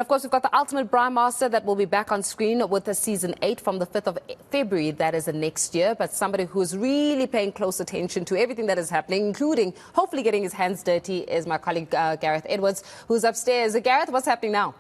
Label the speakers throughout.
Speaker 1: Of course, we've got the ultimate Braai Master that will be back on screen with the season 8 from the 5th of February. That is the next year. But somebody who's really paying close attention to everything that is happening, including hopefully getting his hands dirty, is my colleague Gareth Edwards, who's upstairs. Gareth, what's happening now?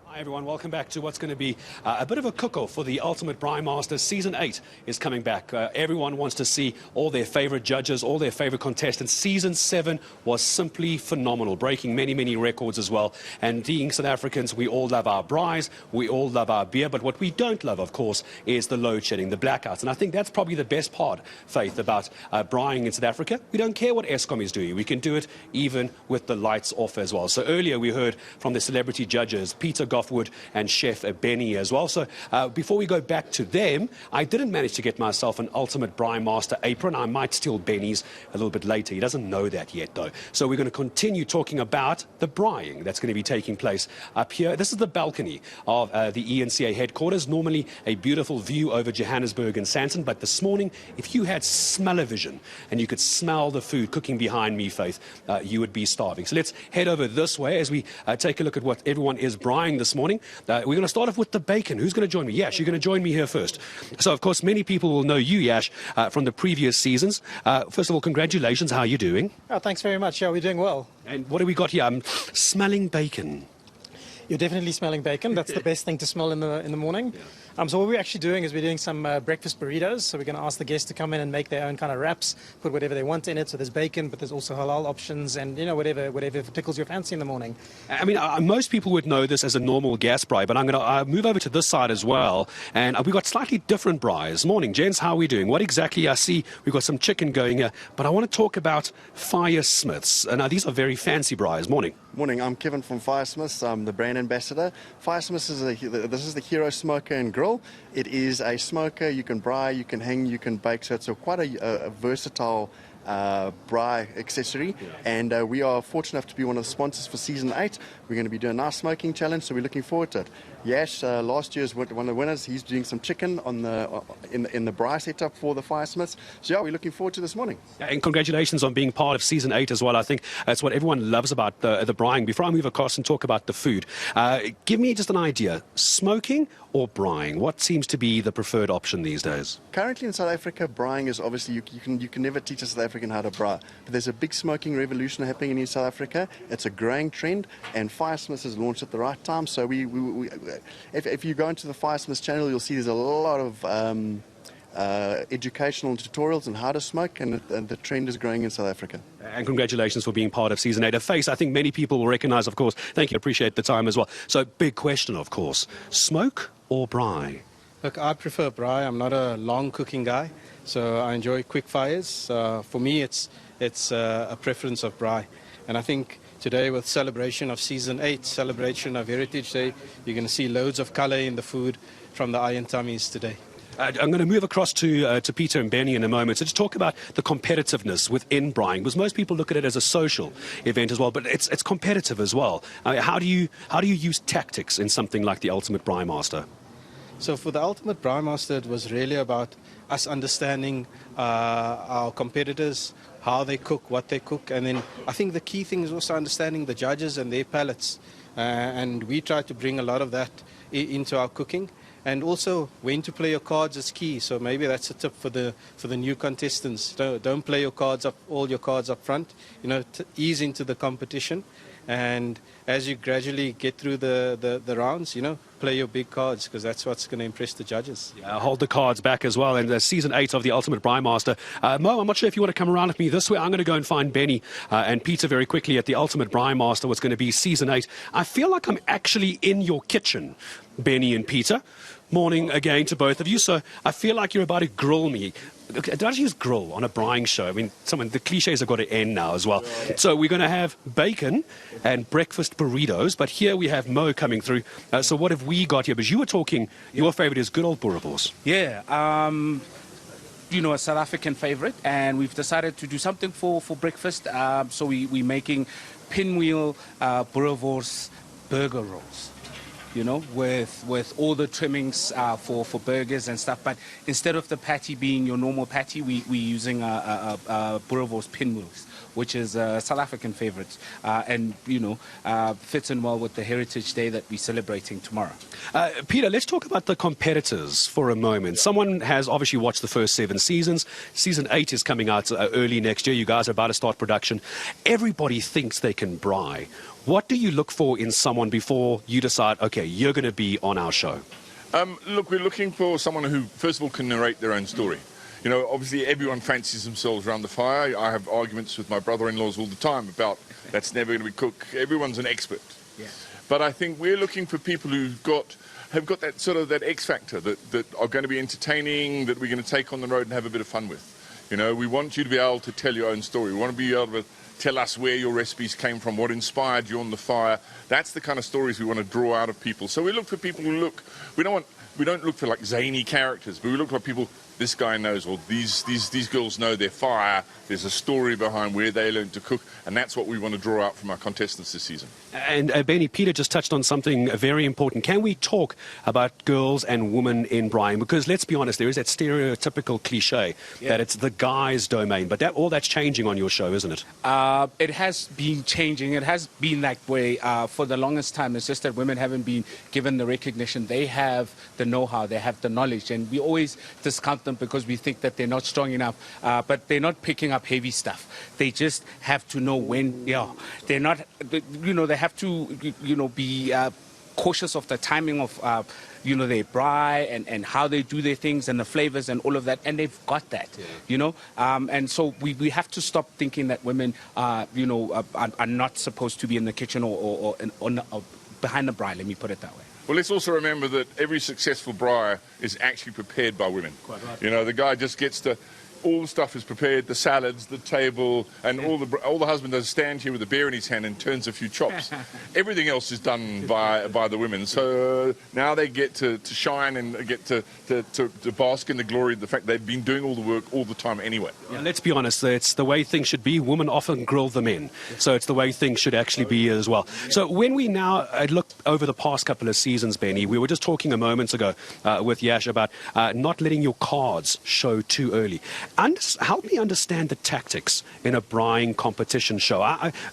Speaker 2: Hi everyone, welcome back to what's going to be a bit of a cook-off for the Ultimate Braai Master. Season 8 is coming back. Everyone wants to see all their favourite judges, all their favourite contestants. Season 7 was simply phenomenal, breaking many records as well. And being South Africans, we all love our braais, we all love our beer, but what we don't love, of course, is the load shedding, the blackouts. And I think that's probably the best part, Faith, about braaiing in South Africa. We don't care what Eskom is doing. We can do it even with the lights off as well. So earlier we heard from the celebrity judges, Peter Goffe-Wood and Chef Benny as well. So before we go back to them, I didn't manage to get myself an Ultimate Braai Master apron. I might steal Benny's a little bit later. He doesn't know that yet, though. So we're going to continue talking about the braaiing that's going to be taking place up here. This is the balcony of the eNCA headquarters. Normally a beautiful view over Johannesburg and Sandton, but this morning, if you had smell-o-vision and you could smell the food cooking behind me, Faith, you would be starving. So let's head over this way as we take a look at what everyone is braaiing this morning. We're going to start off with the bacon. Who's going to join me? Yash, you're going to join me here first. So, of course, many people will know you, Yash, from the previous seasons. First of all, congratulations. How are you doing?
Speaker 3: Oh, thanks very much. Yeah, we're doing well.
Speaker 2: And what do we got here? I'm smelling bacon.
Speaker 3: You're definitely smelling bacon. That's the best thing to smell in the morning.
Speaker 2: Yeah.
Speaker 3: So what we're actually doing is we're doing some breakfast burritos. So we're going to ask the guests to come in and make their own kind of wraps, put whatever they want in it. So there's bacon, but there's also halal options and, you know, whatever tickles your fancy in the morning.
Speaker 2: I mean, most people would know this as a normal gas braai, but I'm going to move over to this side as well. And we've got slightly different braais. Morning, gents. How are we doing? What exactly? I see we've got some chicken going here, but I want to talk about Firesmiths. Now, these are very fancy braais. Morning.
Speaker 4: Morning, I'm Kevin from Firesmiths. I'm the brand ambassador. Firesmiths is the Hero Smoker and Grill. It is a smoker. You can braai, you can hang, you can bake. So it's quite a versatile braai accessory.
Speaker 2: Yeah.
Speaker 4: And we are fortunate enough to be one of the sponsors for season 8. We're going to be doing a nice smoking challenge, so we're looking forward to it. Yash, last year's one of the winners. He's doing some chicken on in the braai setup for the Firesmiths. So yeah, we're looking forward to this morning.
Speaker 2: And congratulations on being part of season 8 as well. I think that's what everyone loves about the braaiing. Before I move across and talk about the food, give me just an idea: smoking or braaiing? What seems to be the preferred option these days?
Speaker 4: Currently in South Africa, braaiing is obviously you can never teach a South African how to braai. But there's a big smoking revolution happening in South Africa. It's a growing trend, and Firesmiths has launched at the right time. So if you go into the Firesmiths channel, you'll see there's a lot of educational tutorials on how to smoke, and the trend is growing in South Africa.
Speaker 2: And congratulations for being part of season 8. A face I think many people will recognize, of course. Thank you, appreciate the time as well. So big question, of course: smoke or braai?
Speaker 5: Look, I prefer braai. I'm not a long cooking guy, so I enjoy quick fires. For me, it's a preference of braai. And I think today, with celebration of season 8, celebration of Heritage Day, you're going to see loads of color in the food from the Iron Tummies today.
Speaker 2: I'm going to move across to Peter and Benny in a moment. So just talk about the competitiveness within braaiing, because most people look at it as a social event as well, but it's competitive as well. How do you use tactics in something like the Ultimate Braai Master?
Speaker 5: So for the Ultimate Braai Master, it was really about us understanding our competitors, how they cook, what they cook, and then I think the key thing is also understanding the judges and their palates. And we try to bring a lot of that into our cooking. And also, when to play your cards is key. So maybe that's a tip for the new contestants. Don't play all your cards up front. You know, ease into the competition. And as you gradually get through the rounds, you know, play your big cards, because that's what's going to impress the judges.
Speaker 2: Yeah, hold the cards back as well. And season 8 of the Ultimate Braai Master. Mo, I'm not sure if you want to come around with me this way. I'm going to go and find Benny and Peter very quickly at the Ultimate Braai Master, what's going to be season 8. I feel like I'm actually in your kitchen, Benny and Peter. Morning again to both of you. So I feel like you're about to grill me. Did I use grill on a braaiing show? I mean, the cliches have got to end now as well. So we're going to have bacon and breakfast burritos, but here we have Mo coming through. So what have we got here? Because you were talking, your favorite is good old boerewors.
Speaker 6: Yeah, you know, a South African favorite, and we've decided to do something for breakfast. So we're making pinwheel boerewors burger rolls. You know, with all the trimmings for burgers and stuff. But instead of the patty being your normal patty, we're using boerewors pinwheels, which is a South African favorite, and fits in well with the Heritage Day that we're celebrating tomorrow.
Speaker 2: Peter, let's talk about the competitors for a moment. Someone has obviously watched the first 7 seasons. Season 8 is coming out early next year. You guys are about to start production. Everybody thinks they can braai. What do you look for in someone before you decide, okay, you're going to be on our show?
Speaker 7: Look, we're looking for someone who, first of all, can narrate their own story. You know, obviously everyone fancies themselves around the fire. I have arguments with my brother-in-laws all the time about that's never going to be cooked. Everyone's an expert.
Speaker 6: Yeah.
Speaker 7: But I think we're looking for people have got that sort of that X factor that are going to be entertaining, that we're going to take on the road and have a bit of fun with. You know, we want you to be able to tell your own story. We want to be able to tell us where your recipes came from, what inspired you on the fire. That's the kind of stories we want to draw out of people. So we look for people who we don't look for like zany characters, but we look for people, this guy knows, or these girls know their fire. There's a story behind where they learned to cook, and that's what we want to draw out from our contestants this season.
Speaker 2: And Benny, Peter just touched on something very important. Can we talk about girls and women in braai? Because let's be honest, there is that stereotypical cliche that it's the guy's domain, but all that's changing on your show, isn't it?
Speaker 6: It has been changing. It has been that way for the longest time. It's just that women haven't been given the recognition. They have the know-how, they have the knowledge, and we always discount them because we think that they're not strong enough, but they're not picking up heavy stuff. They just have to know when, they're not, they have to, be cautious of the timing of, their braai and how they do their things and the flavors and all of that, and they've got that, and so we have to stop thinking that women, are not supposed to be in the kitchen or behind the braai, let me put it that way.
Speaker 7: Well, let's also remember that every successful braai is actually prepared by women.
Speaker 6: Quite right.
Speaker 7: You know, the guy just gets to, all the stuff is prepared, the salads, the table, and all the husband does is stand here with a beer in his hand and turns a few chops. Everything else is done by the women. So now they get to shine and get to bask in the glory of the fact they've been doing all the work all the time anyway.
Speaker 2: Yeah, let's be honest, it's the way things should be. Women often grill the men, so it's the way things should actually be as well. So when we now look over the past couple of seasons, Benny, we were just talking a moment ago with Yash about not letting your cards show too early. Help me understand the tactics in a braaiing competition show.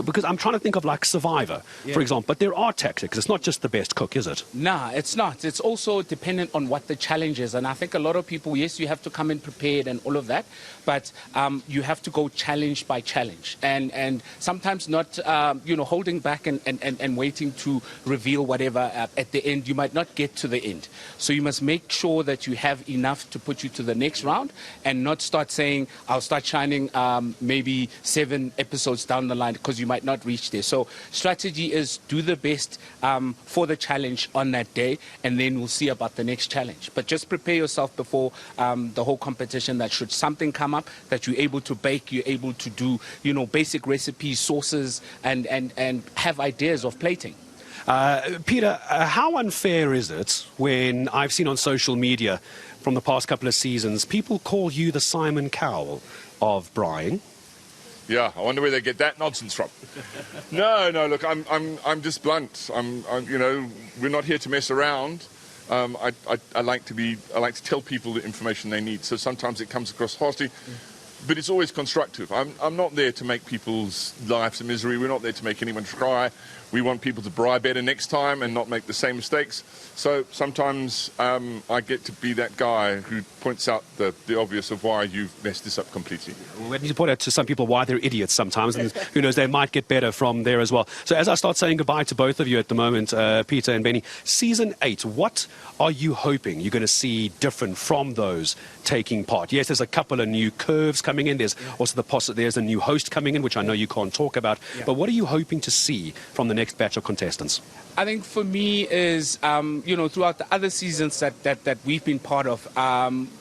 Speaker 2: Because I'm trying to think of like Survivor, for example, but there are tactics. It's not just the best cook, is it?
Speaker 6: Nah, it's not. It's also dependent on what the challenge is. And I think a lot of people, yes, you have to come in prepared and all of that, but you have to go challenge by challenge. And sometimes not, holding back and waiting to reveal whatever at the end. You might not get to the end. So you must make sure that you have enough to put you to the next round and not start saying, I'll start shining maybe 7 episodes down the line, because you might not reach there. So strategy is do the best for the challenge on that day, and then we'll see about the next challenge. But just prepare yourself before the whole competition that should something come up that you're able to bake, you're able to do, basic recipes, sauces, and have ideas of plating.
Speaker 2: Peter, how unfair is it when I've seen on social media from the past couple of seasons, people call you the Simon Cowell of braaiing?
Speaker 7: Yeah, I wonder where they get that nonsense from. No, look, I'm just blunt. We're not here to mess around. I like to tell people the information they need. So sometimes it comes across harshly, but it's always constructive. I'm not there to make people's lives a misery. We're not there to make anyone cry. We want people to braai better next time and not make the same mistakes. So sometimes I get to be that guy who points out the obvious of why you've messed this up completely.
Speaker 2: We need to point out to some people why they're idiots sometimes, and who knows, they might get better from there as well. So as I start saying goodbye to both of you at the moment, Peter and Benny, Season 8, what are you hoping you're going to see different from those taking part? Yes, there's a couple of new curves coming in. There's also there's a new host coming in, which I know you can't talk about. But what are you hoping to see from the next batch of contestants?
Speaker 6: I think for me is, throughout the other seasons that we've been part of,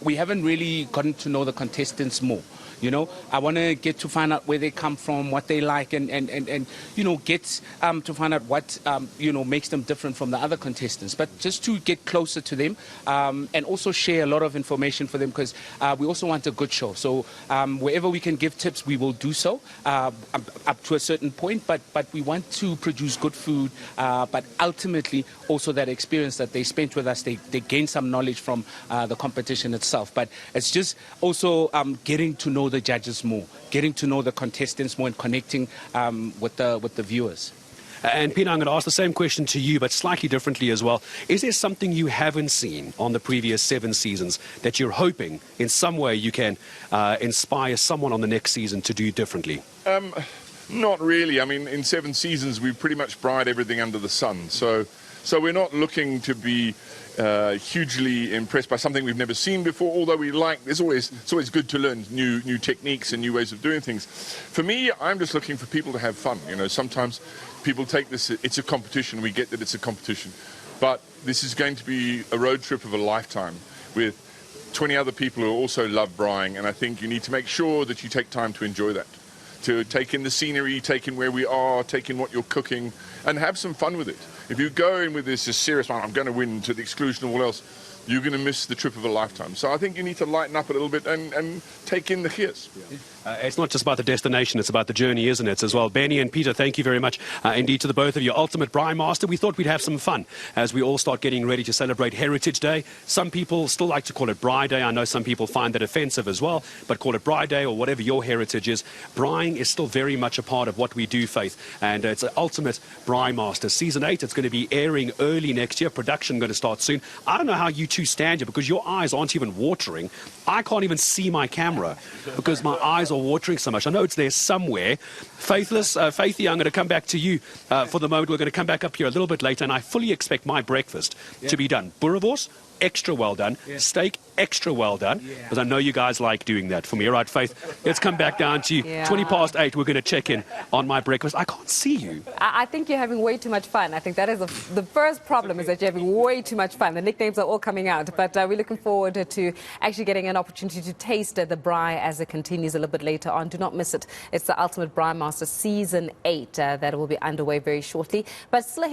Speaker 6: we haven't really gotten to know the contestants more. I want to get to find out where they come from, what they like, and get to find out what, makes them different from the other contestants. But just to get closer to them and also share a lot of information for them, because we also want a good show. So wherever we can give tips, we will do so up to a certain point. But we want to produce good food, but ultimately also that experience that they spent with us, they gain some knowledge from the competition itself. But it's just also getting to know the judges more, getting to know the contestants more, and connecting with the viewers.
Speaker 2: And Pina, I'm going to ask the same question to you, but slightly differently as well. Is there something you haven't seen on the previous 7 seasons that you're hoping in some way you can inspire someone on the next season to do differently?
Speaker 7: Not really. I mean, in 7 seasons, we've pretty much bried everything under the sun. So we're not looking to be hugely impressed by something we've never seen before, although it's always good to learn new techniques and new ways of doing things. For me, I'm just looking for people to have fun. You know, sometimes people take this, it's a competition, we get that it's a competition, but this is going to be a road trip of a lifetime with 20 other people who also love braaiing, and I think you need to make sure that you take time to enjoy that, to take in the scenery, take in where we are, take in what you're cooking, and have some fun with it. If you go in with this serious one, I'm going to win to the exclusion of all else, you're going to miss the trip of a lifetime. So I think you need to lighten up a little bit and take in the gears.
Speaker 2: It's not just about the destination, it's about the journey, isn't it, as well? Benny and Peter, thank you very much indeed to the both of you. Ultimate Braai Master, we thought we'd have some fun as we all start getting ready to celebrate Heritage Day. Some people still like to call it Braai Day. I know some people find that offensive as well, but call it Braai Day or whatever your heritage is. Braaiing is still very much a part of what we do, Faith, and it's Ultimate Braai Master. Season 8, it's going to be airing early next year. Production going to start soon. I don't know how you two stand here because your eyes aren't even watering. I can't even see my camera because my eyes are watering so much. I know it's there somewhere. Faithy, I'm going to come back to you for the moment. We're going to come back up here a little bit later, and I fully expect my breakfast to be done. Boerewors, extra well done. Steak, extra well done. Because I know you guys like doing that for me. All right, Faith, let's come back down to you. 8:20, we're going to check in on my breakfast. I can't see you.
Speaker 1: I think you're having way too much fun. I think that is the first problem, is that you're having way too much fun. The nicknames are all coming out, but we're looking forward to actually getting an opportunity to taste the braai as it continues a little bit later on. Do not miss it. It's the Ultimate Braai Master Season 8 that will be underway very shortly. But still